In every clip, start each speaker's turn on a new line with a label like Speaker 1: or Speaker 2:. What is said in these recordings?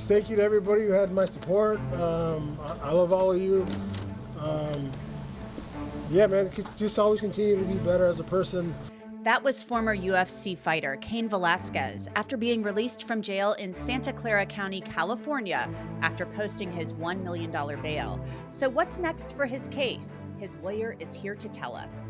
Speaker 1: just thank you to everybody who had my support. I love all of you. Yeah, man, just always continue to be better as a person.
Speaker 2: That was former UFC fighter Cain Velasquez after being released from jail in Santa Clara County, California, after posting his $1 million bail. So, what's next for his case? His lawyer is here to tell us.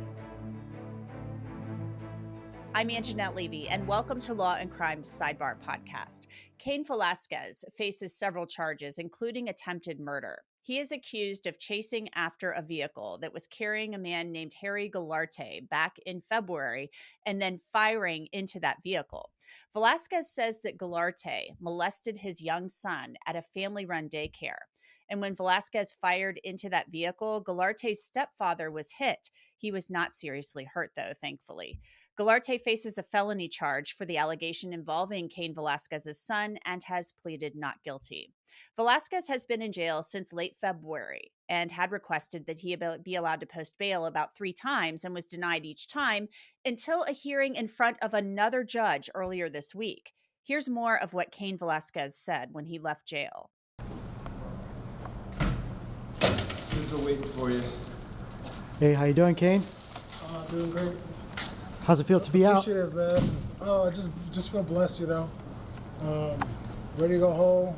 Speaker 2: I'm Angenette Levy, and welcome to Law and Crime's Sidebar podcast. Cain Velasquez faces several charges, including attempted murder. He is accused of chasing after a vehicle that was carrying a man named Harry Goldberg back in February and then firing into that vehicle. Velasquez says that Goldberg molested his young son at a family-run daycare. And when Velasquez fired into that vehicle, Goldberg's stepfather was hit. He was not seriously hurt, though, thankfully. Goldberg faces a felony charge for the allegation involving Cain Velasquez's son and has pleaded not guilty. Velasquez has been in jail since late February and had requested that he be allowed to post bail about 3 times and was denied each time until a hearing in front of another judge earlier this week. Here's more of what Cain Velasquez said when he left jail.
Speaker 1: Kids are waiting for you.
Speaker 3: Hey, how you doing, Cain?
Speaker 1: Doing great.
Speaker 3: How's it feel to be out?
Speaker 1: Appreciative, man. Oh, I just feel blessed, you know. Ready to go home,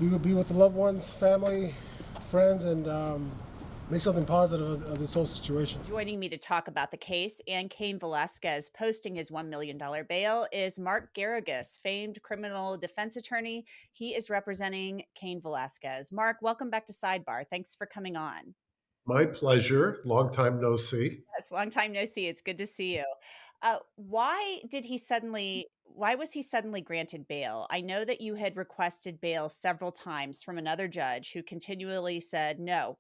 Speaker 1: be with the loved ones, family, friends, and make something positive of this whole situation.
Speaker 2: Joining me to talk about the case and Cain Velasquez posting his $1 million bail is Mark Geragos, famed criminal defense attorney. He is representing Cain Velasquez. Mark, welcome back to Sidebar. Thanks for coming on.
Speaker 4: My pleasure. Long time no see.
Speaker 2: Yes, long time no see. It's good to see you. Why was he suddenly granted bail? I know that you had requested bail several times from another judge who continually said, no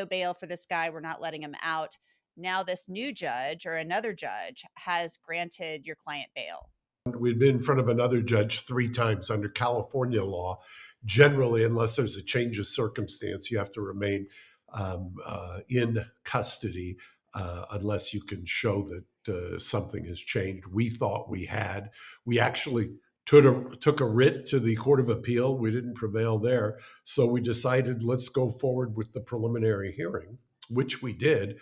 Speaker 2: bail for this guy. We're not letting him out. Now this new judge or another judge has granted your client bail.
Speaker 4: We'd been in front of another judge 3 times under California law. Generally, unless there's a change of circumstance, you have to remain in custody unless you can show that something has changed. We thought we had. We actually took a writ to the Court of Appeal. We didn't prevail there. So we decided, let's go forward with the preliminary hearing, which we did.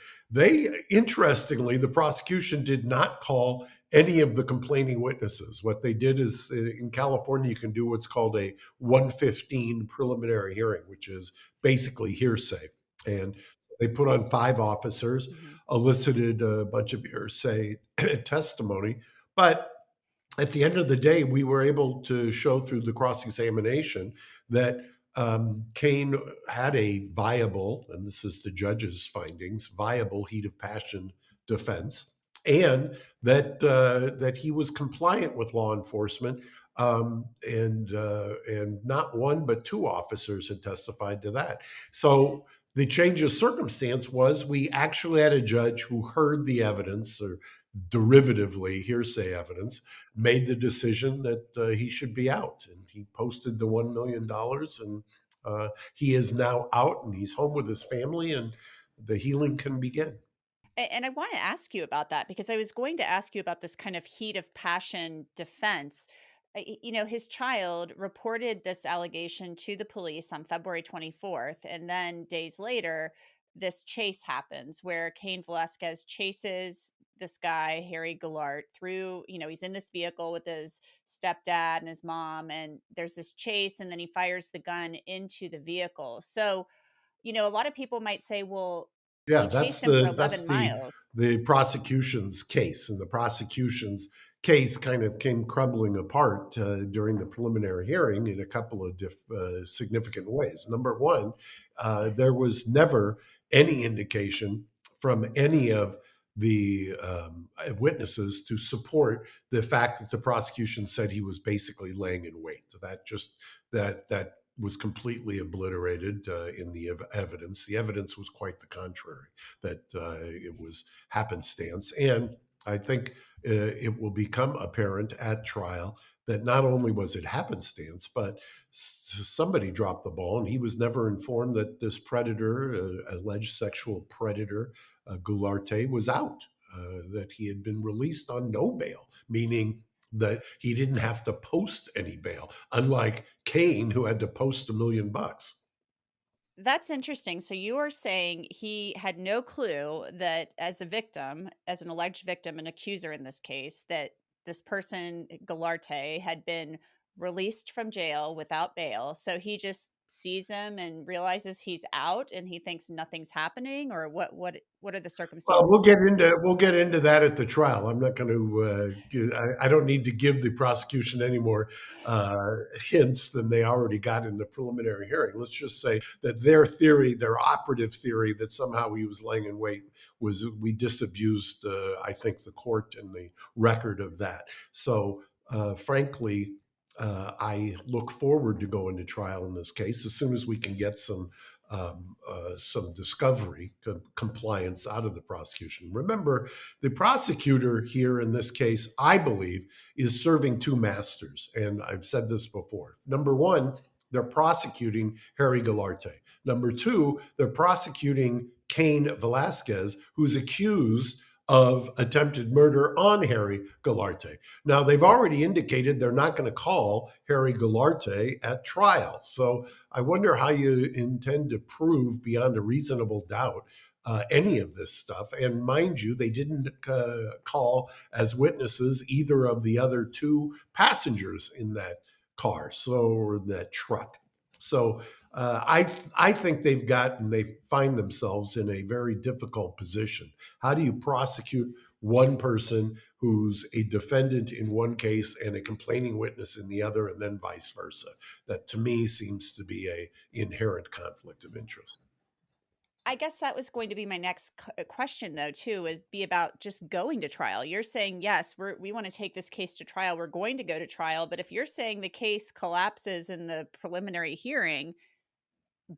Speaker 4: Interestingly, the prosecution did not call any of the complaining witnesses. What they did is, in California, you can do what's called a 115 preliminary hearing, which is basically hearsay. And they put on 5 officers, elicited a bunch of hearsay testimony. But at the end of the day, we were able to show through the cross-examination that Cain had a viable, and this is the judge's findings, viable heat of passion defense, and that he was compliant with law enforcement. And not 1, but 2 officers had testified to that. So the change of circumstance was we actually had a judge who heard the evidence, or derivatively hearsay evidence, made the decision that he should be out. And he posted the $1 million, and he is now out, and he's home with his family, and the healing can begin.
Speaker 2: And I want to ask you about that, because I was going to ask you about this kind of heat of passion defense. You know, his child reported this allegation to the police on February 24th. And then days later, this chase happens where Cain Velasquez chases this guy, Harry Goldberg, through, he's in this vehicle with his stepdad and his mom. And there's this chase, and then he fires the gun into the vehicle. So, a lot of people might say, well,
Speaker 4: yeah,
Speaker 2: he chased him for 11 miles.
Speaker 4: The prosecution's case, and the prosecution's case kind of came crumbling apart during the preliminary hearing in a couple of significant ways. Number one, there was never any indication from any of the witnesses to support the fact that the prosecution said he was basically laying in wait. That was completely obliterated in the evidence. The evidence was quite the contrary, that it was happenstance. And I think it will become apparent at trial that not only was it happenstance, but somebody dropped the ball, and he was never informed that this predator, alleged sexual predator, Goldberg, was out, that he had been released on no bail, meaning that he didn't have to post any bail, unlike Cain, who had to post $1 million.
Speaker 2: That's interesting. So you are saying he had no clue that as a victim, as an alleged victim, an accuser in this case, that this person, Galarte, had been released from jail without bail. So he just sees him and realizes he's out and he thinks nothing's happening, or what are the
Speaker 4: Well,
Speaker 2: circumstances?
Speaker 4: we'll get into that at the trial. I'm not going to. I don't need to give the prosecution any more hints than they already got in the preliminary hearing. Let's just say that their theory, their operative theory, that somehow he was laying in wait, was we disabused. I think the court and the record of that. So, frankly. I look forward to going to trial in this case as soon as we can get some discovery compliance out of the prosecution. Remember, the prosecutor here in this case, I believe, is serving two masters. And I've said this before. Number one, they're prosecuting Harry Galarte. Number two, they're prosecuting Cain Velasquez, who's accused of attempted murder on Harry Galarte. Now, they've already indicated they're not going to call Harry Galarte at trial. So I wonder how you intend to prove beyond a reasonable doubt any of this stuff. And mind you, they didn't call as witnesses either of the other two passengers in that car, or that truck. So I think they find themselves in a very difficult position. How do you prosecute one person who's a defendant in one case and a complaining witness in the other, and then vice versa? That to me seems to be a inherent conflict of interest.
Speaker 2: I guess that was going to be my next question, though, too, is be about just going to trial. You're saying, yes, we want to take this case to trial. We're going to go to trial. But if you're saying the case collapses in the preliminary hearing,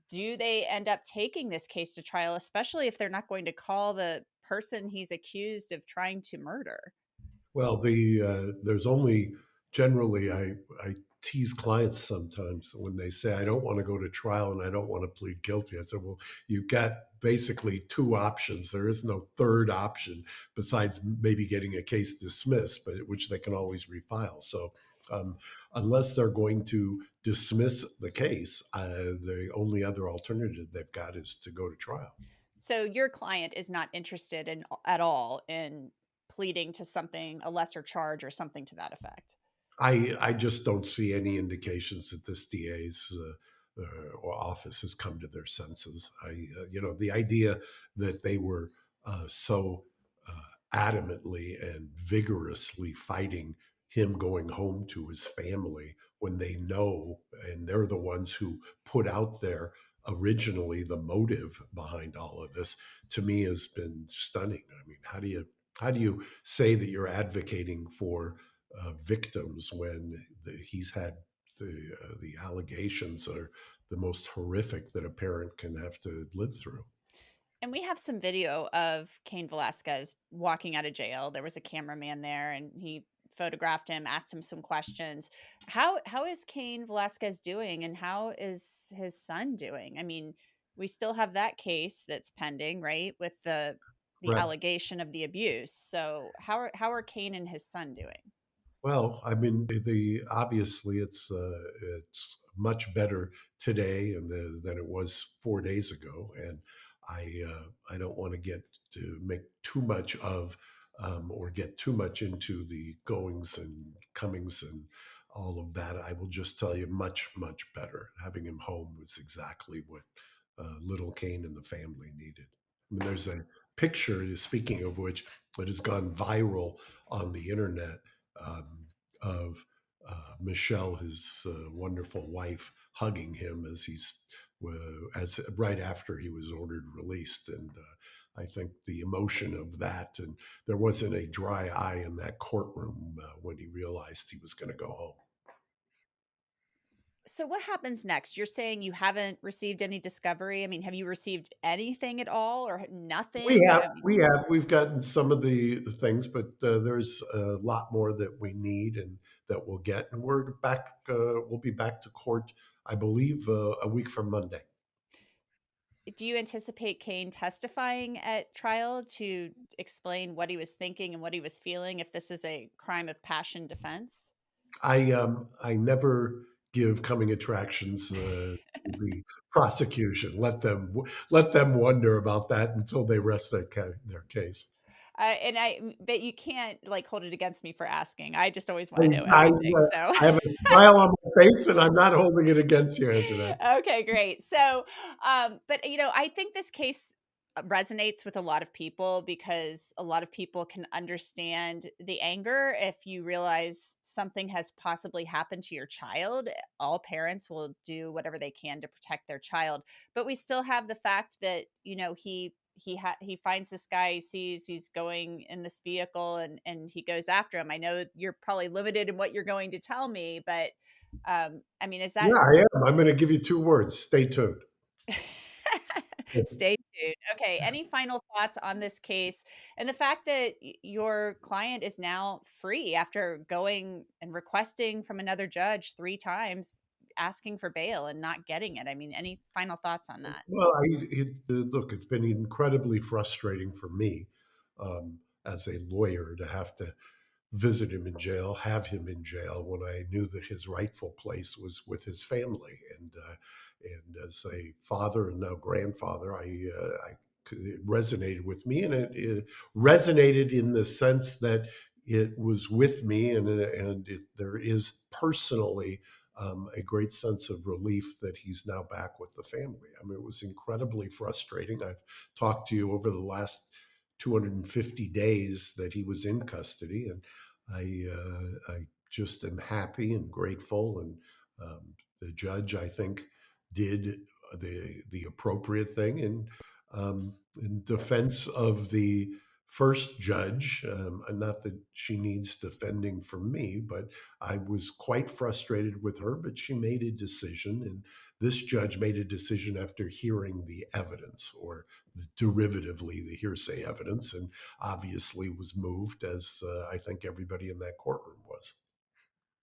Speaker 2: do they end up taking this case to trial, especially if they're not going to call the person he's accused of trying to murder?
Speaker 4: Well, there's only generally I tease clients sometimes when they say I don't want to go to trial and I don't want to plead guilty. I said, well, you've got basically two options. There is no third option besides maybe getting a case dismissed, but which they can always refile. So unless they're going to dismiss the case, the only other alternative they've got is to go to trial.
Speaker 2: So your client is not interested in at all in pleading to something, a lesser charge or something to that effect.
Speaker 4: I just don't see any indications that this DA's or office has come to their senses. The idea that they were so adamantly and vigorously fighting him going home to his family when they know, and they're the ones who put out there originally the motive behind all of this, to me has been stunning. I mean, how do you say that you're advocating for victims when he's had the allegations are the most horrific that a parent can have to live through?
Speaker 2: And we have some video of Cain Velasquez walking out of jail. There was a cameraman there and he photographed him, asked him some questions. How is Cain Velasquez doing and how is his son doing? I mean, we still have that case that's pending, right? With the
Speaker 4: Right.
Speaker 2: allegation of the abuse. So how are Cain and his son doing?
Speaker 4: Well, I mean, the obviously it's much better today than it was 4 days ago, and I don't want to get to make too much of or get too much into the goings and comings and all of that. I will just tell you, much better. Having him home was exactly what little Cain and the family needed. I mean, there's a picture, speaking of which, that has gone viral on the internet of Michelle, his wonderful wife, hugging him as right after he was ordered released, and I think the emotion of that, and there wasn't a dry eye in that courtroom when he realized he was going to go home.
Speaker 2: So what happens next? You're saying you haven't received any discovery. I mean, have you received anything at all or
Speaker 4: We
Speaker 2: nothing?
Speaker 4: have,
Speaker 2: I mean,
Speaker 4: we've gotten some of the things, but there's a lot more that we need and that we'll get. And we're back. We'll be back to court, I believe, a week from Monday.
Speaker 2: do you anticipate Cain testifying at trial to explain what he was thinking and what he was feeling if this is a crime of passion defense?
Speaker 4: I never give coming attractions to the prosecution. Let them wonder about that until they rest their case.
Speaker 2: But you can't like hold it against me for asking. I just always want to
Speaker 4: I,
Speaker 2: know
Speaker 4: I,
Speaker 2: everything. So
Speaker 4: I have a smile on my face, and I'm not holding it against you, Angenette.
Speaker 2: okay, great. So, but I think this case resonates with a lot of people because a lot of people can understand the anger if you realize something has possibly happened to your child. All parents will do whatever they can to protect their child, but we still have the fact that he finds this guy, he sees he's going in this vehicle, and he goes after him. I know you're probably limited in what you're going to tell me, but I mean, is that
Speaker 4: Yeah, I am. I'm going to give you 2 words. Stay tuned.
Speaker 2: stay tuned. Okay. Any final thoughts on this case and the fact that your client is now free after going and requesting from another judge 3 times, asking for bail and not getting it? I mean, any final thoughts on that?
Speaker 4: Well, look, it's been incredibly frustrating for me as a lawyer to have to visit him in jail, have him in jail when I knew that his rightful place was with his family. And as a father and now grandfather, it resonated with me, and it resonated in the sense that it was with me, there is personally a great sense of relief that he's now back with the family. I mean, it was incredibly frustrating. I've talked to you over the last 250 days that he was in custody, and I just am happy and grateful. And the judge, I think, did the appropriate thing in defense of the first judge. And not that she needs defending from me, but I was quite frustrated with her. But she made a decision, and this judge made a decision after hearing the evidence, or derivatively the hearsay evidence, and obviously was moved, as I think everybody in that courtroom was.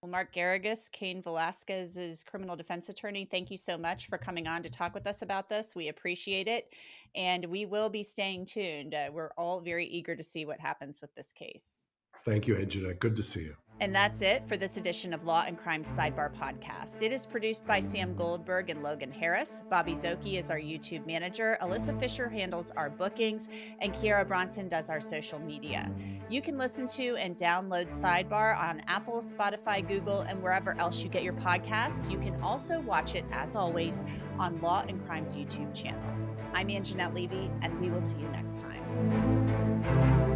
Speaker 2: Well, Mark Geragos, Cain Velasquez's criminal defense attorney, thank you so much for coming on to talk with us about this. We appreciate it, and we will be staying tuned. We're all very eager to see what happens with this case.
Speaker 4: Thank you, Angenette. Good to see you.
Speaker 2: And that's it for this edition of Law and Crime Sidebar podcast. It is produced by Sam Goldberg and Logan Harris. Bobby Szoke is our YouTube manager. Alyssa Fisher handles our bookings, and Kiara Bronson does our social media. You can listen to and download Sidebar on Apple, Spotify, Google, and wherever else you get your podcasts. You can also watch it, as always, on Law and Crime's YouTube channel. I'm Angenette Levy, and we will see you next time.